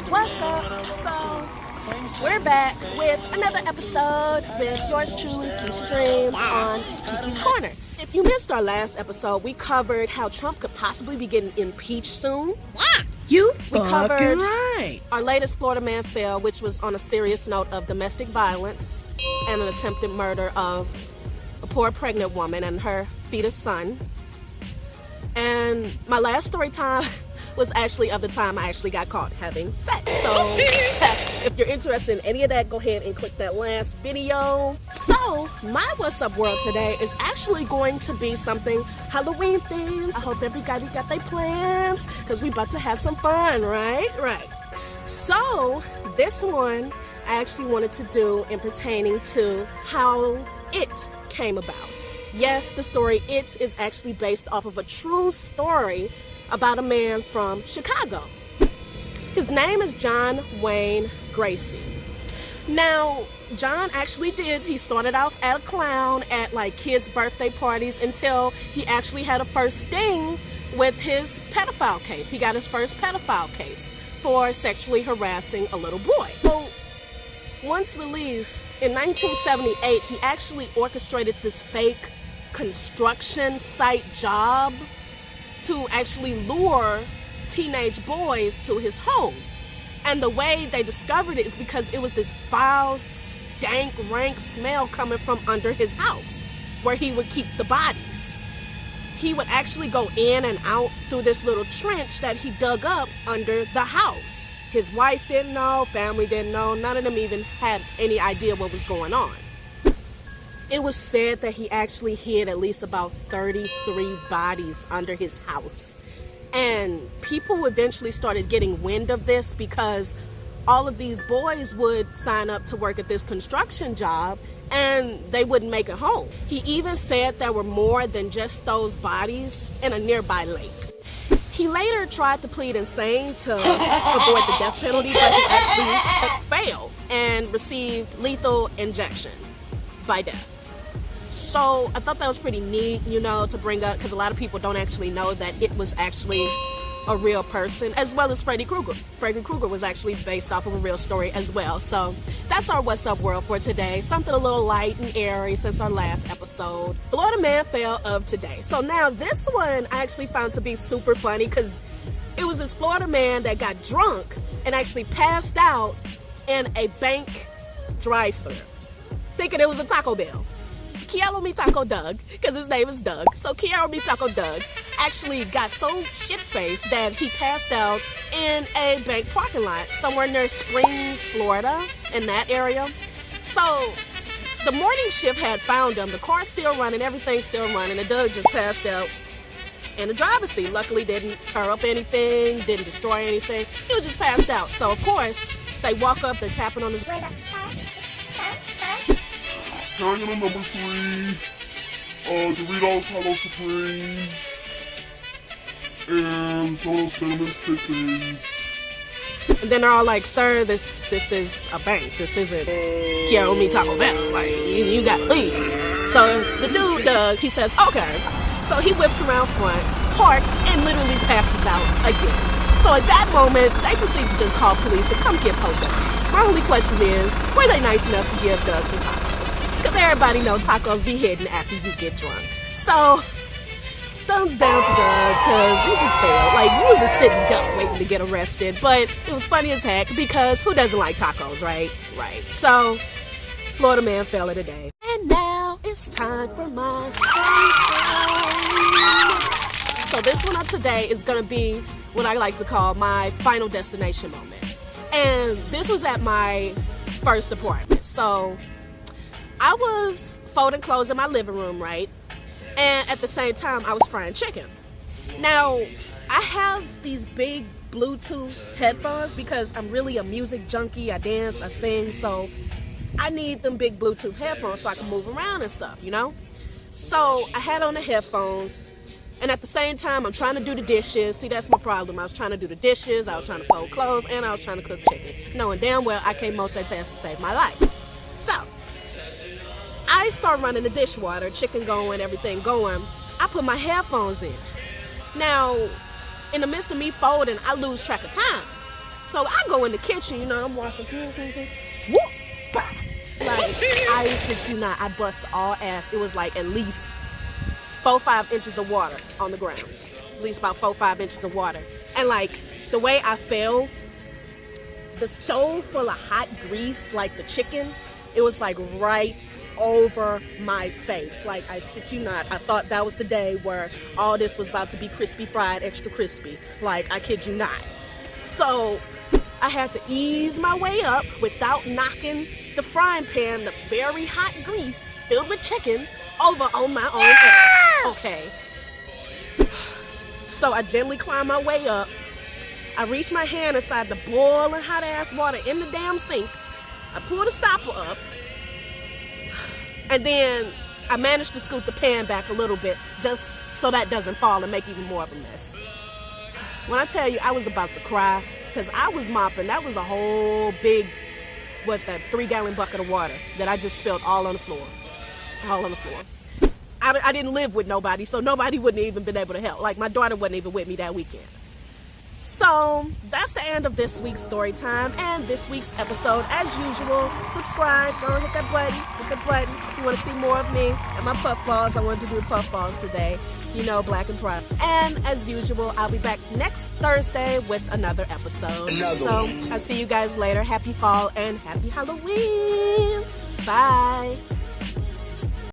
What's up? So, we're back with another episode with yours truly, Keisha Dreams, on Kiki's Corner. If you missed our last episode, we covered how Trump could possibly be getting impeached soon. You We covered right. our latest Florida Man Fail, which was on a serious note of domestic violence and an attempted murder of a poor pregnant woman and her fetus son. And my last story time was actually of the time I actually got caught having sex. So if you're interested in any of that, go ahead and click that last video. So my What's Up World today is actually going to be something Halloween themed. I hope everybody got their plans because we about to have some fun, right? Right. So this one I actually wanted to do in pertaining to how it came about. Yes, the story It is actually based off of a true story about a man from Chicago. His name is John Wayne Gracie. Now, John actually he started off as a clown at like kids' birthday parties until he actually had a first sting with his pedophile case. He got his first pedophile case for sexually harassing a little boy. So, once released in 1978, he actually orchestrated this fake construction site job to actually lure teenage boys to his home. And the way they discovered it is because it was this foul, stank, rank smell coming from under his house where he would keep the bodies. He would actually go in and out through this little trench that he dug up under the house. His wife didn't know, family didn't know, none of them even had any idea what was going on. It was said that he actually hid at least about 33 bodies under his house. And people eventually started getting wind of this because all of these boys would sign up to work at this construction job and they wouldn't make it home. He even said there were more than just those bodies in a nearby lake. He later tried to plead insane to avoid the death penalty, but he actually failed and received lethal injection by death. So I thought that was pretty neat, you know, to bring up because a lot of people don't actually know that it was actually a real person, as well as Freddy Krueger. Freddy Krueger was actually based off of a real story as well. So that's our What's Up World for today. Something a little light and airy since our last episode. Florida Man Fail of today. So now this one I actually found to be super funny because it was this Florida man that got drunk and actually passed out in a bank drive-thru, thinking it was a Taco Bell. Quiero Mi Taco Doug, because his name is Doug. So Quiero Mi Taco Doug actually got so shit-faced that he passed out in a bank parking lot somewhere near Springs, Florida, in that area. So the morning shift had found him. The car's still running, everything's still running, and Doug just passed out in the driver's seat. Luckily didn't tear up anything, didn't destroy anything. He was just passed out. So of course, they walk up, they're tapping on his window. Carrying a number 3, Doritos Hollow Supreme, and some of those cinnamon stick things. And then they're all like, sir, this is a bank. This isn't Quiero Mi Taco Bell. Like, you gotta leave. So the dude, Doug, he says, okay. So he whips around front, parks, and literally passes out again. So at that moment, they proceed to just call police and come get Doug. My only question is, were they nice enough to give Doug some tacos? Because everybody knows tacos be hidden after you get drunk. So, thumbs down to Doug, because he just failed. Like, you was a sitting duck waiting to get arrested. But it was funny as heck, because who doesn't like tacos, right? Right. So, Florida Man Fail of the day. And now, it's time for my story. So, this one up today is going to be what I like to call my final destination moment. And this was at my first apartment. So, I was folding clothes in my living room, right? And at the same time, I was frying chicken. Now, I have these big Bluetooth headphones because I'm really a music junkie. I dance, I sing, so I need them big Bluetooth headphones so I can move around and stuff, you know? So I had on the headphones, and at the same time, I'm trying to do the dishes. See, that's my problem. I was trying to do the dishes, I was trying to fold clothes, and I was trying to cook chicken, knowing damn well I can't multitask to save my life. So, I start running the dishwater, chicken going, everything going. I put my headphones in. Now, in the midst of me folding, I lose track of time. So I go in the kitchen, you know, I'm walking, swoop, bah. Like, I shit you not, I bust all ass. It was like at least 4-5 inches of water on the ground. At least about 4-5 inches of water. And like, the way I fell, the stove full of hot grease, like the chicken, it was like right over my face. Like, I shit you not, I thought that was the day where all this was about to be crispy fried, extra crispy. Like, I kid you not. So I had to ease my way up without knocking the frying pan, the very hot grease filled with chicken, over on my own ass. Okay. So I gently climbed my way up. I reached my hand inside the boiling hot ass water in the damn sink. I pulled the stopper up. And then I managed to scoot the pan back a little bit just so that doesn't fall and make even more of a mess. When I tell you I was about to cry, because I was mopping, that was a whole big, 3-gallon bucket of water that I just spilled all on the floor. All on the floor. I didn't live with nobody, so nobody wouldn't even been able to help. Like, my daughter wasn't even with me that weekend. So that's the end of this week's story time and this week's episode. As usual, subscribe, go and hit that button, if you want to see more of me and my puffballs. I wanted to do puffballs today, you know, black and proud. And as usual, I'll be back next Thursday with another episode. So I'll see you guys later. Happy fall and happy Halloween. Bye.